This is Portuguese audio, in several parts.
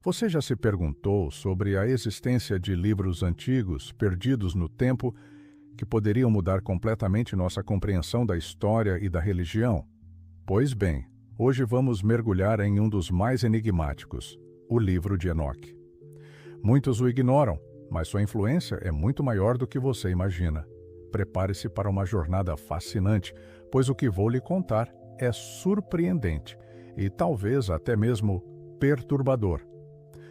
Você já se perguntou sobre a existência de livros antigos, perdidos no tempo, que poderiam mudar completamente nossa compreensão da história e da religião? Pois bem, hoje vamos mergulhar em um dos mais enigmáticos, o livro de Enoque. Muitos o ignoram, mas sua influência é muito maior do que você imagina. Prepare-se para uma jornada fascinante, pois o que vou lhe contar é surpreendente e talvez até mesmo perturbador.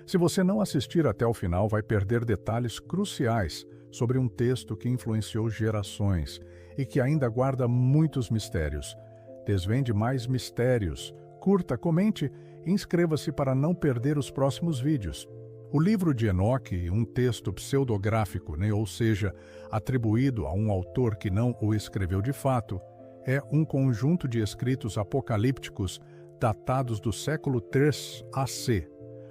Se você não assistir até o final, vai perder detalhes cruciais sobre um texto que influenciou gerações e que ainda guarda muitos mistérios. Desvende mais mistérios. Curta, comente e inscreva-se para não perder os próximos vídeos. O livro de Enoque, um texto pseudográfico, ou seja, atribuído a um autor que não o escreveu de fato, é um conjunto de escritos apocalípticos datados do século III AC,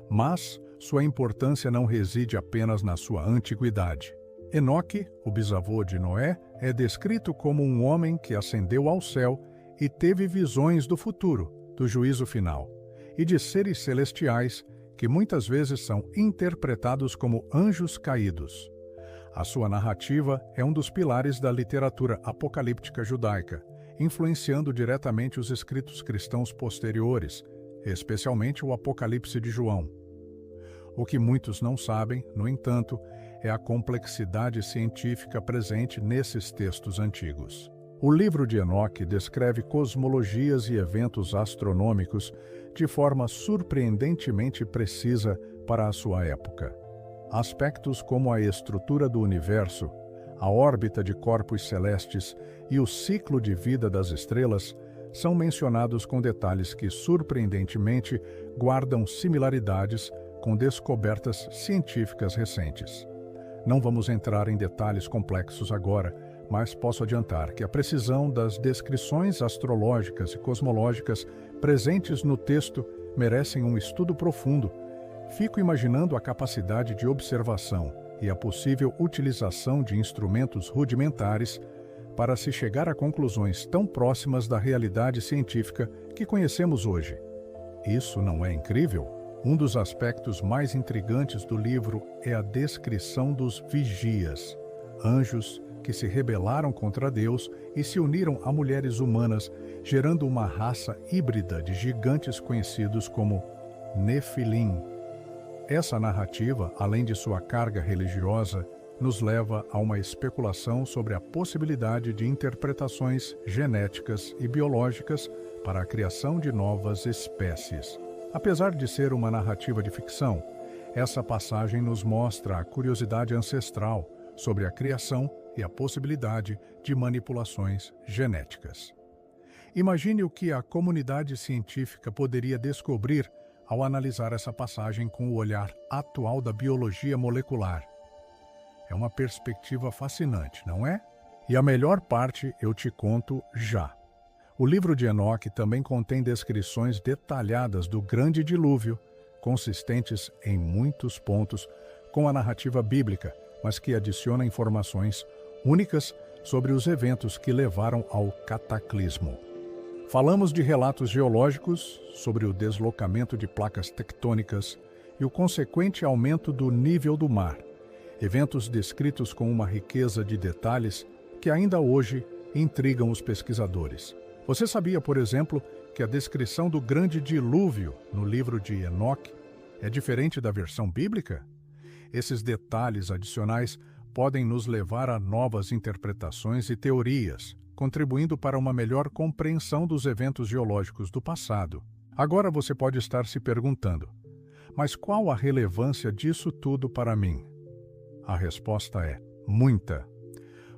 mas sua importância não reside apenas na sua antiguidade. Enoque, o bisavô de Noé, é descrito como um homem que ascendeu ao céu e teve visões do futuro, do juízo final, e de seres celestiais que muitas vezes são interpretados como anjos caídos. A sua narrativa é um dos pilares da literatura apocalíptica judaica, influenciando diretamente os escritos cristãos posteriores, especialmente o Apocalipse de João. O que muitos não sabem, no entanto, é a complexidade científica presente nesses textos antigos. O livro de Enoque descreve cosmologias e eventos astronômicos de forma surpreendentemente precisa para a sua época. Aspectos como a estrutura do universo, a órbita de corpos celestes e o ciclo de vida das estrelas são mencionados com detalhes que, surpreendentemente, guardam similaridades com descobertas científicas recentes. Não vamos entrar em detalhes complexos agora, mas posso adiantar que a precisão das descrições astrológicas e cosmológicas presentes no texto merecem um estudo profundo. Fico imaginando a capacidade de observação e a possível utilização de instrumentos rudimentares para se chegar a conclusões tão próximas da realidade científica que conhecemos hoje. Isso não é incrível? Um dos aspectos mais intrigantes do livro é a descrição dos vigias, anjos que se rebelaram contra Deus e se uniram a mulheres humanas, gerando uma raça híbrida de gigantes conhecidos como Nefilim. Essa narrativa, além de sua carga religiosa, nos leva a uma especulação sobre a possibilidade de interpretações genéticas e biológicas para a criação de novas espécies. Apesar de ser uma narrativa de ficção, essa passagem nos mostra a curiosidade ancestral sobre a criação e a possibilidade de manipulações genéticas. Imagine o que a comunidade científica poderia descobrir ao analisar essa passagem com o olhar atual da biologia molecular. É uma perspectiva fascinante, não é? E a melhor parte eu te conto já. O livro de Enoque também contém descrições detalhadas do grande dilúvio, consistentes em muitos pontos com a narrativa bíblica, mas que adiciona informações únicas sobre os eventos que levaram ao cataclismo. Falamos de relatos geológicos sobre o deslocamento de placas tectônicas e o consequente aumento do nível do mar, eventos descritos com uma riqueza de detalhes que ainda hoje intrigam os pesquisadores. Você sabia, por exemplo, que a descrição do grande dilúvio no livro de Enoque é diferente da versão bíblica? Esses detalhes adicionais podem nos levar a novas interpretações e teorias, contribuindo para uma melhor compreensão dos eventos geológicos do passado. Agora você pode estar se perguntando, mas qual a relevância disso tudo para mim? A resposta é muita.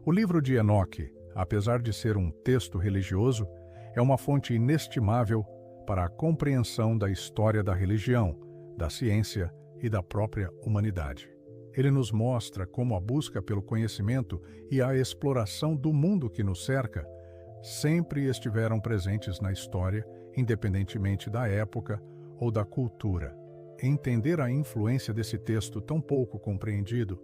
O livro de Enoque, apesar de ser um texto religioso, é uma fonte inestimável para a compreensão da história da religião, da ciência e da própria humanidade. Ele nos mostra como a busca pelo conhecimento e a exploração do mundo que nos cerca sempre estiveram presentes na história, independentemente da época ou da cultura. Entender a influência desse texto tão pouco compreendido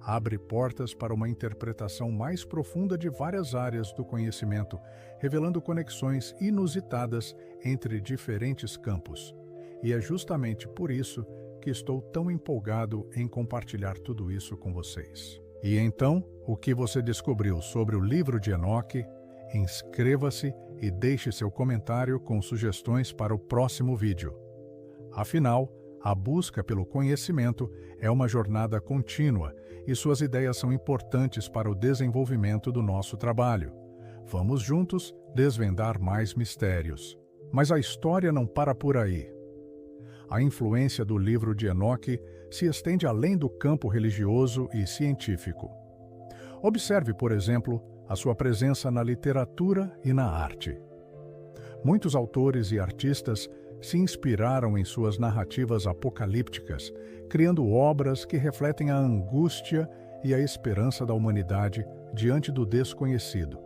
abre portas para uma interpretação mais profunda de várias áreas do conhecimento, revelando conexões inusitadas entre diferentes campos. E é justamente por isso que estou tão empolgado em compartilhar tudo isso com vocês. E então, o que você descobriu sobre o livro de Enoque? Inscreva-se e deixe seu comentário com sugestões para o próximo vídeo. Afinal, a busca pelo conhecimento é uma jornada contínua e suas ideias são importantes para o desenvolvimento do nosso trabalho. Vamos juntos desvendar mais mistérios. Mas a história não para por aí. A influência do livro de Enoque se estende além do campo religioso e científico. Observe, por exemplo, a sua presença na literatura e na arte. Muitos autores e artistas se inspiraram em suas narrativas apocalípticas, criando obras que refletem a angústia e a esperança da humanidade diante do desconhecido.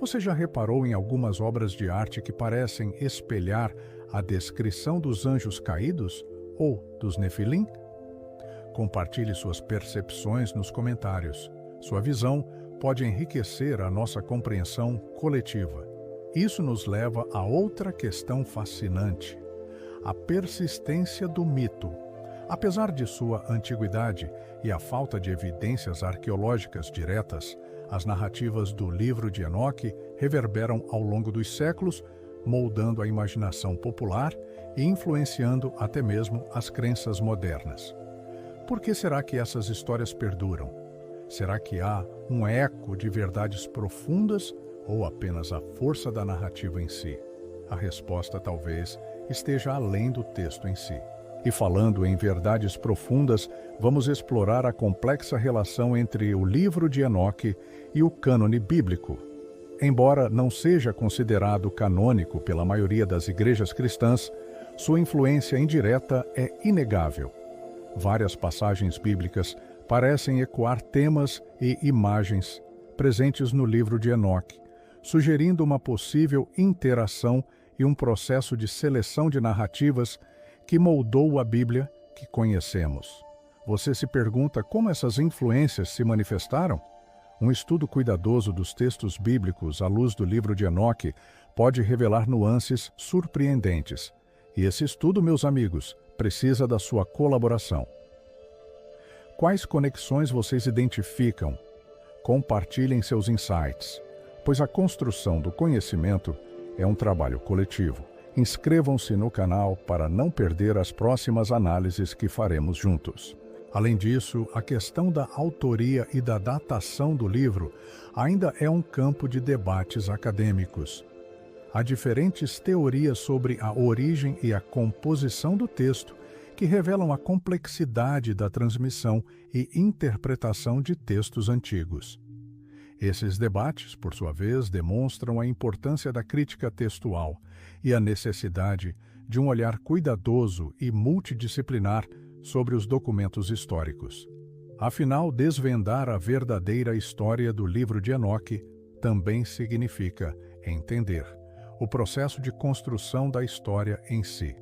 Você já reparou em algumas obras de arte que parecem espelhar a descrição dos anjos caídos ou dos Nefilim? Compartilhe suas percepções nos comentários. Sua visão pode enriquecer a nossa compreensão coletiva. Isso nos leva a outra questão fascinante: a persistência do mito. Apesar de sua antiguidade e a falta de evidências arqueológicas diretas, as narrativas do livro de Enoque reverberam ao longo dos séculos, moldando a imaginação popular e influenciando até mesmo as crenças modernas. Por que será que essas histórias perduram? Será que há um eco de verdades profundas ou apenas a força da narrativa em si? A resposta talvez esteja além do texto em si. E falando em verdades profundas, vamos explorar a complexa relação entre o livro de Enoque e o cânone bíblico. Embora não seja considerado canônico pela maioria das igrejas cristãs, sua influência indireta é inegável. Várias passagens bíblicas parecem ecoar temas e imagens presentes no livro de Enoque, sugerindo uma possível interação e um processo de seleção de narrativas que moldou a Bíblia que conhecemos. Você se pergunta como essas influências se manifestaram? Um estudo cuidadoso dos textos bíblicos à luz do livro de Enoque pode revelar nuances surpreendentes. E esse estudo, meus amigos, precisa da sua colaboração. Quais conexões vocês identificam? Compartilhem seus insights, pois a construção do conhecimento é um trabalho coletivo. Inscrevam-se no canal para não perder as próximas análises que faremos juntos. Além disso, a questão da autoria e da datação do livro ainda é um campo de debates acadêmicos. Há diferentes teorias sobre a origem e a composição do texto que revelam a complexidade da transmissão e interpretação de textos antigos. Esses debates, por sua vez, demonstram a importância da crítica textual e a necessidade de um olhar cuidadoso e multidisciplinar sobre os documentos históricos. Afinal, desvendar a verdadeira história do livro de Enoque também significa entender o processo de construção da história em si.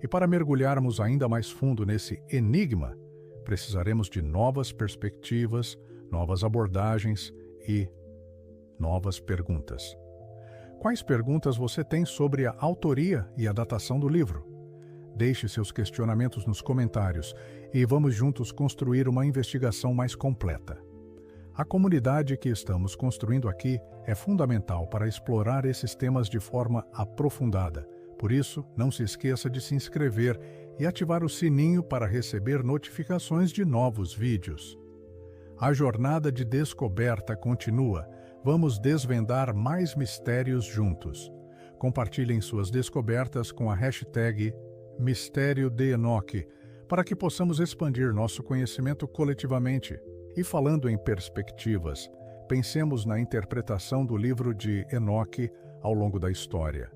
E para mergulharmos ainda mais fundo nesse enigma, precisaremos de novas perspectivas, novas abordagens e novas perguntas. Quais perguntas você tem sobre a autoria e a datação do livro? Deixe seus questionamentos nos comentários e vamos juntos construir uma investigação mais completa. A comunidade que estamos construindo aqui é fundamental para explorar esses temas de forma aprofundada. Por isso, não se esqueça de se inscrever e ativar o sininho para receber notificações de novos vídeos. A jornada de descoberta continua. Vamos desvendar mais mistérios juntos. Compartilhem suas descobertas com a hashtag Mistério de Enoque, para que possamos expandir nosso conhecimento coletivamente. E falando em perspectivas, pensemos na interpretação do livro de Enoque ao longo da história.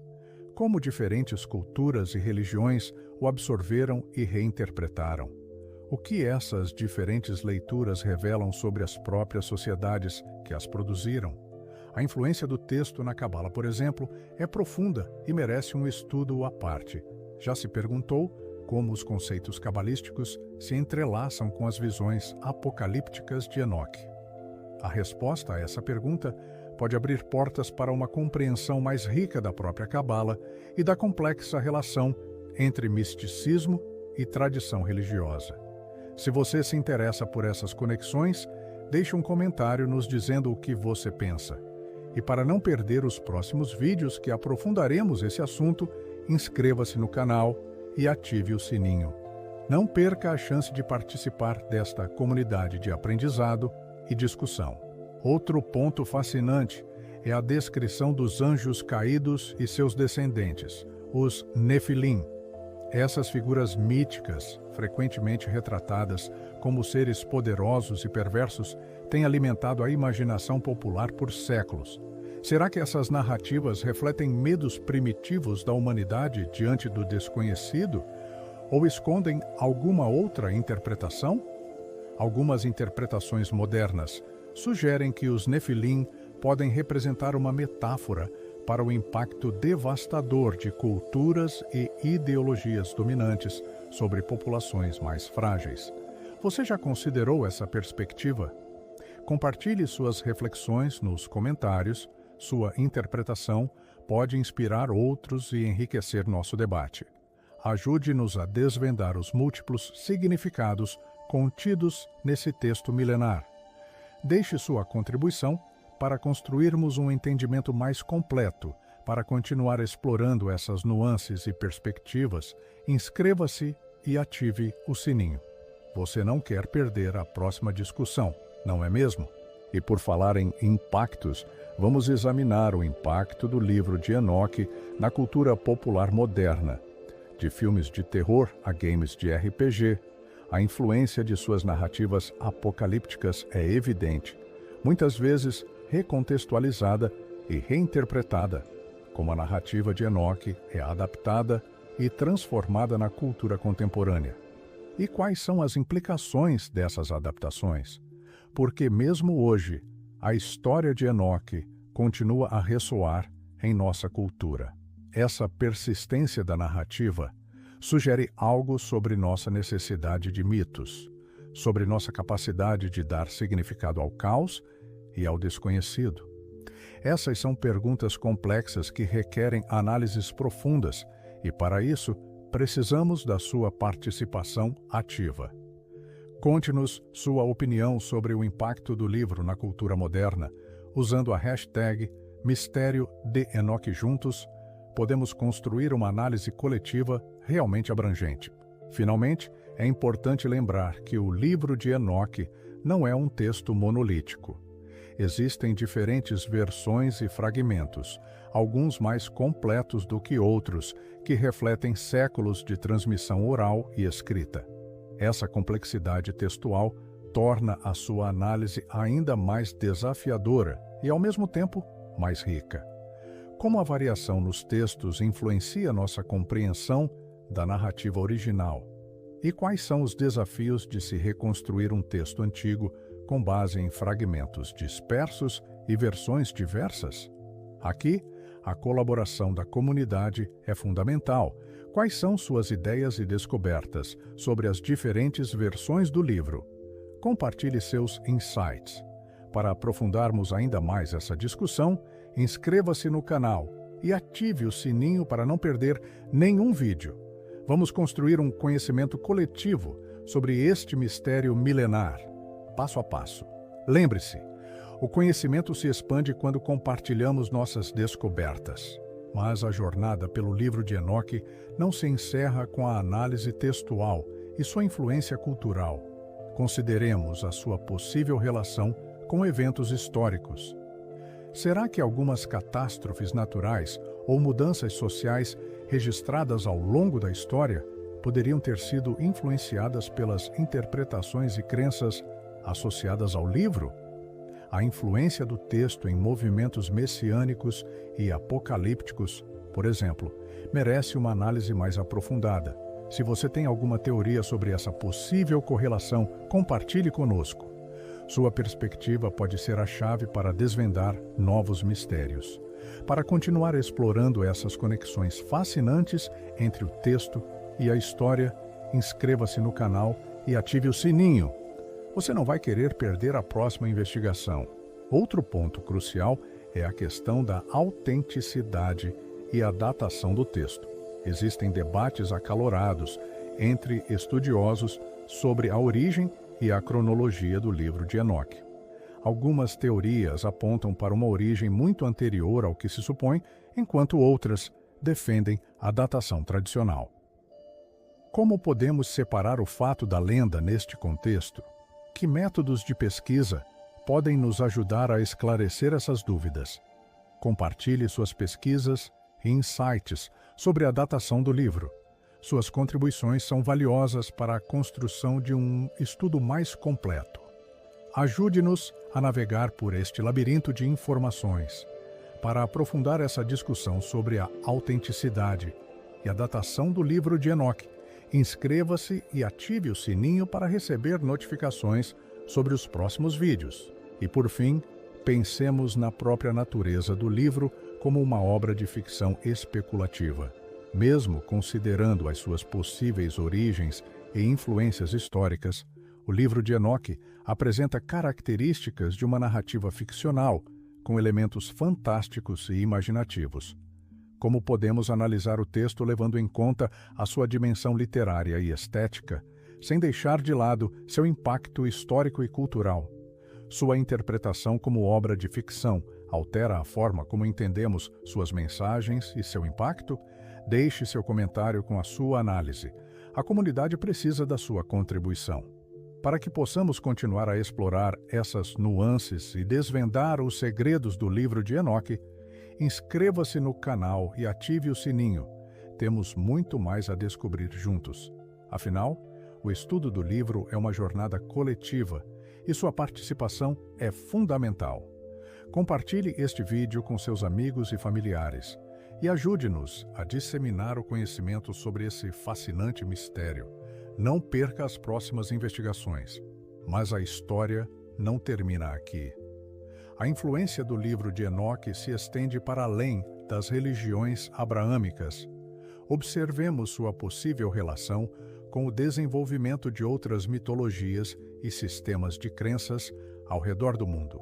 Como diferentes culturas e religiões o absorveram e reinterpretaram. O que essas diferentes leituras revelam sobre as próprias sociedades que as produziram? A influência do texto na Cabala, por exemplo, é profunda e merece um estudo à parte. Já se perguntou como os conceitos cabalísticos se entrelaçam com as visões apocalípticas de Enoque? A resposta a essa pergunta pode abrir portas para uma compreensão mais rica da própria Cabala e da complexa relação entre misticismo e tradição religiosa. Se você se interessa por essas conexões, deixe um comentário nos dizendo o que você pensa. E para não perder os próximos vídeos que aprofundaremos esse assunto, inscreva-se no canal e ative o sininho. Não perca a chance de participar desta comunidade de aprendizado e discussão. Outro ponto fascinante é a descrição dos anjos caídos e seus descendentes, os Nefilim. Essas figuras míticas, frequentemente retratadas como seres poderosos e perversos, têm alimentado a imaginação popular por séculos. Será que essas narrativas refletem medos primitivos da humanidade diante do desconhecido? Ou escondem alguma outra interpretação? Algumas interpretações modernas sugerem que os Nefilim podem representar uma metáfora para o impacto devastador de culturas e ideologias dominantes sobre populações mais frágeis. Você já considerou essa perspectiva? Compartilhe suas reflexões nos comentários. Sua interpretação pode inspirar outros e enriquecer nosso debate. Ajude-nos a desvendar os múltiplos significados contidos nesse texto milenar. Deixe sua contribuição para construirmos um entendimento mais completo. Para continuar explorando essas nuances e perspectivas, inscreva-se e ative o sininho. Você não quer perder a próxima discussão, não é mesmo? E por falar em impactos, vamos examinar o impacto do livro de Enoque na cultura popular moderna. De filmes de terror a games de RPG, a influência de suas narrativas apocalípticas é evidente, muitas vezes recontextualizada e reinterpretada, como a narrativa de Enoque é adaptada e transformada na cultura contemporânea. E quais são as implicações dessas adaptações? Porque mesmo hoje, a história de Enoque continua a ressoar em nossa cultura. Essa persistência da narrativa sugere algo sobre nossa necessidade de mitos, sobre nossa capacidade de dar significado ao caos e ao desconhecido. Essas são perguntas complexas que requerem análises profundas e, para isso, precisamos da sua participação ativa. Conte-nos sua opinião sobre o impacto do livro na cultura moderna. Usando a hashtag Mistério de Enoque Juntos, podemos construir uma análise coletiva realmente abrangente. Finalmente, é importante lembrar que o livro de Enoque não é um texto monolítico. Existem diferentes versões e fragmentos, alguns mais completos do que outros, que refletem séculos de transmissão oral e escrita. Essa complexidade textual torna a sua análise ainda mais desafiadora e, ao mesmo tempo, mais rica. Como a variação nos textos influencia nossa compreensão da narrativa original? E quais são os desafios de se reconstruir um texto antigo com base em fragmentos dispersos e versões diversas? Aqui, a colaboração da comunidade é fundamental. Quais são suas ideias e descobertas sobre as diferentes versões do livro? Compartilhe seus insights. Para aprofundarmos ainda mais essa discussão, inscreva-se no canal e ative o sininho para não perder nenhum vídeo. Vamos construir um conhecimento coletivo sobre este mistério milenar, passo a passo. Lembre-se, o conhecimento se expande quando compartilhamos nossas descobertas. Mas a jornada pelo livro de Enoque não se encerra com a análise textual e sua influência cultural. Consideremos a sua possível relação com eventos históricos. Será que algumas catástrofes naturais ou mudanças sociais registradas ao longo da história poderiam ter sido influenciadas pelas interpretações e crenças associadas ao livro? A influência do texto em movimentos messiânicos e apocalípticos, por exemplo, merece uma análise mais aprofundada. Se você tem alguma teoria sobre essa possível correlação, compartilhe conosco. Sua perspectiva pode ser a chave para desvendar novos mistérios. Para continuar explorando essas conexões fascinantes entre o texto e a história, inscreva-se no canal e ative o sininho. Você não vai querer perder a próxima investigação. Outro ponto crucial é a questão da autenticidade e a datação do texto. Existem debates acalorados entre estudiosos sobre a origem e a cronologia do livro de Enoque. Algumas teorias apontam para uma origem muito anterior ao que se supõe, enquanto outras defendem a datação tradicional. Como podemos separar o fato da lenda neste contexto? Que métodos de pesquisa podem nos ajudar a esclarecer essas dúvidas? Compartilhe suas pesquisas e insights sobre a datação do livro. Suas contribuições são valiosas para a construção de um estudo mais completo. Ajude-nos a navegar por este labirinto de informações. Para aprofundar essa discussão sobre a autenticidade e a datação do livro de Enoque, inscreva-se e ative o sininho para receber notificações sobre os próximos vídeos. E, por fim, pensemos na própria natureza do livro como uma obra de ficção especulativa. Mesmo considerando as suas possíveis origens e influências históricas, o livro de Enoque apresenta características de uma narrativa ficcional, com elementos fantásticos e imaginativos. Como podemos analisar o texto levando em conta a sua dimensão literária e estética, sem deixar de lado seu impacto histórico e cultural? Sua interpretação como obra de ficção altera a forma como entendemos suas mensagens e seu impacto? Deixe seu comentário com a sua análise. A comunidade precisa da sua contribuição. Para que possamos continuar a explorar essas nuances e desvendar os segredos do livro de Enoque, inscreva-se no canal e ative o sininho. Temos muito mais a descobrir juntos. Afinal, o estudo do livro é uma jornada coletiva e sua participação é fundamental. Compartilhe este vídeo com seus amigos e familiares e ajude-nos a disseminar o conhecimento sobre esse fascinante mistério. Não perca as próximas investigações, mas a história não termina aqui. A influência do livro de Enoque se estende para além das religiões abraâmicas. Observemos sua possível relação com o desenvolvimento de outras mitologias e sistemas de crenças ao redor do mundo.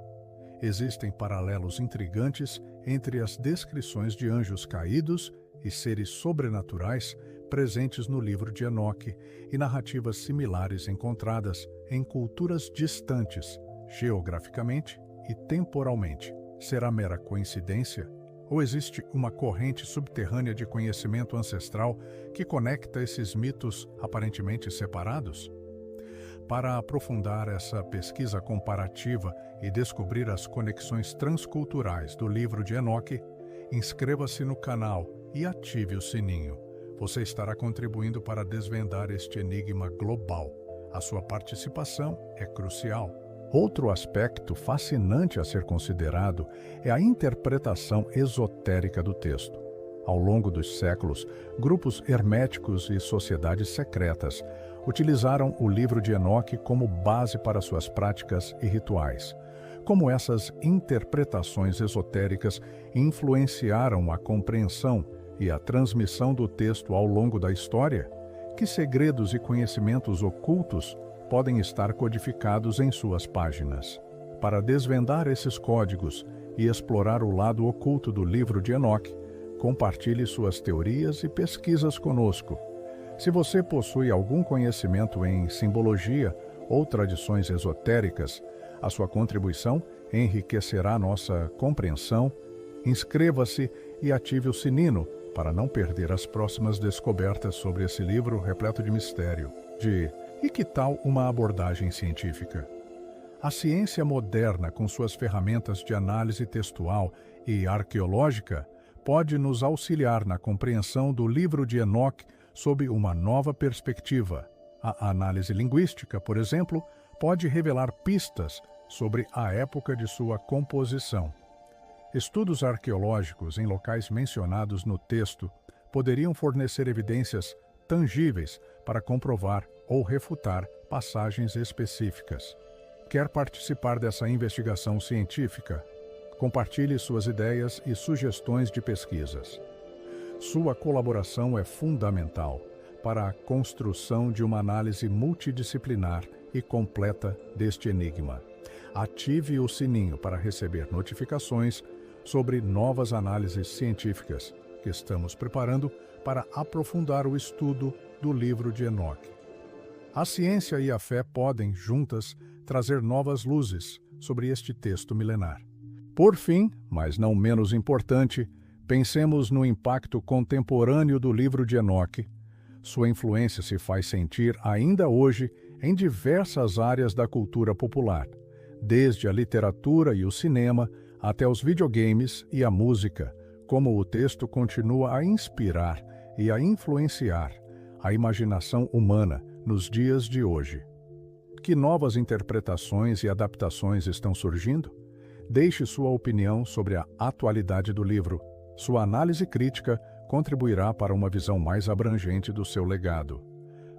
Existem paralelos intrigantes entre as descrições de anjos caídos e seres sobrenaturais presentes no livro de Enoque e narrativas similares encontradas em culturas distantes, geograficamente e temporalmente. Será mera coincidência? Ou existe uma corrente subterrânea de conhecimento ancestral que conecta esses mitos aparentemente separados? Para aprofundar essa pesquisa comparativa e descobrir as conexões transculturais do livro de Enoque, inscreva-se no canal e ative o sininho. Você estará contribuindo para desvendar este enigma global. A sua participação é crucial. Outro aspecto fascinante a ser considerado é a interpretação esotérica do texto. Ao longo dos séculos, grupos herméticos e sociedades secretas utilizaram o livro de Enoque como base para suas práticas e rituais. Como essas interpretações esotéricas influenciaram a compreensão e a transmissão do texto ao longo da história? Que segredos e conhecimentos ocultos podem estar codificados em suas páginas? Para desvendar esses códigos e explorar o lado oculto do livro de Enoque, compartilhe suas teorias e pesquisas conosco. Se você possui algum conhecimento em simbologia ou tradições esotéricas, a sua contribuição enriquecerá nossa compreensão. Inscreva-se e ative o sininho para não perder as próximas descobertas sobre esse livro repleto de mistério. E que tal uma abordagem científica? A ciência moderna, com suas ferramentas de análise textual e arqueológica, pode nos auxiliar na compreensão do livro de Enoque sob uma nova perspectiva. A análise linguística, por exemplo, pode revelar pistas sobre a época de sua composição. Estudos arqueológicos em locais mencionados no texto poderiam fornecer evidências tangíveis para comprovar ou refutar passagens específicas. Quer participar dessa investigação científica? Compartilhe suas ideias e sugestões de pesquisas. Sua colaboração é fundamental para a construção de uma análise multidisciplinar e completa deste enigma. Ative o sininho para receber notificações sobre novas análises científicas que estamos preparando para aprofundar o estudo do livro de Enoque. A ciência e a fé podem, juntas, trazer novas luzes sobre este texto milenar. Por fim, mas não menos importante, pensemos no impacto contemporâneo do livro de Enoque. Sua influência se faz sentir ainda hoje em diversas áreas da cultura popular, desde a literatura e o cinema até os videogames e a música, como o texto continua a inspirar e a influenciar a imaginação humana nos dias de hoje. Que novas interpretações e adaptações estão surgindo? Deixe sua opinião sobre a atualidade do livro. Sua análise crítica contribuirá para uma visão mais abrangente do seu legado.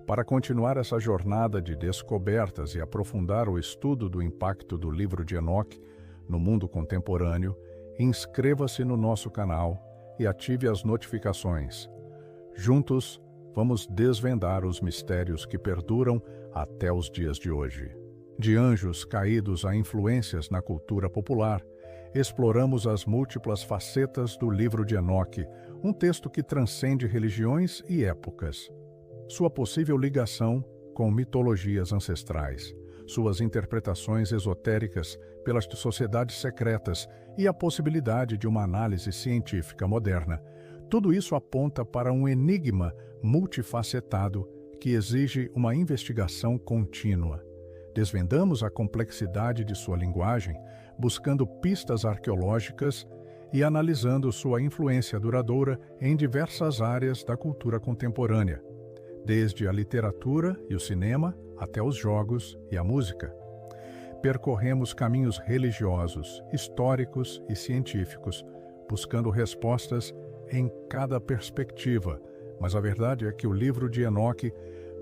Para continuar essa jornada de descobertas e aprofundar o estudo do impacto do livro de Enoque no mundo contemporâneo, inscreva-se no nosso canal e ative as notificações. Juntos, vamos desvendar os mistérios que perduram até os dias de hoje. De anjos caídos a influências na cultura popular, exploramos as múltiplas facetas do livro de Enoque, um texto que transcende religiões e épocas. Sua possível ligação com mitologias ancestrais, suas interpretações esotéricas pelas sociedades secretas e a possibilidade de uma análise científica moderna. Tudo isso aponta para um enigma multifacetado que exige uma investigação contínua. Desvendamos a complexidade de sua linguagem, buscando pistas arqueológicas e analisando sua influência duradoura em diversas áreas da cultura contemporânea, desde a literatura e o cinema até os jogos e a música. Percorremos caminhos religiosos, históricos e científicos, buscando respostas em cada perspectiva, mas a verdade é que o livro de Enoque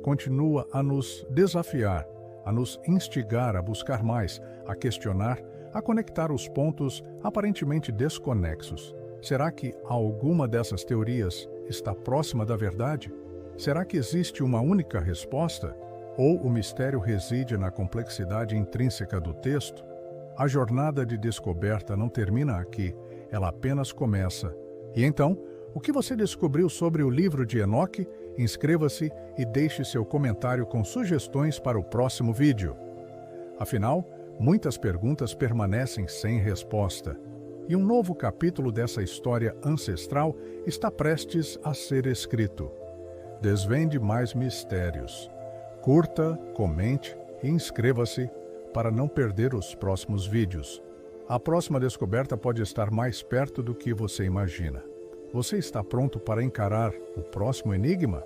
continua a nos desafiar, a nos instigar a buscar mais, a questionar, a conectar os pontos aparentemente desconexos. Será que alguma dessas teorias está próxima da verdade? Será que existe uma única resposta? Ou o mistério reside na complexidade intrínseca do texto? A jornada de descoberta não termina aqui, ela apenas começa. E então, o que você descobriu sobre o livro de Enoque? Inscreva-se e deixe seu comentário com sugestões para o próximo vídeo. Afinal, muitas perguntas permanecem sem resposta, e um novo capítulo dessa história ancestral está prestes a ser escrito. Desvende mais mistérios. Curta, comente e inscreva-se para não perder os próximos vídeos. A próxima descoberta pode estar mais perto do que você imagina. Você está pronto para encarar o próximo enigma?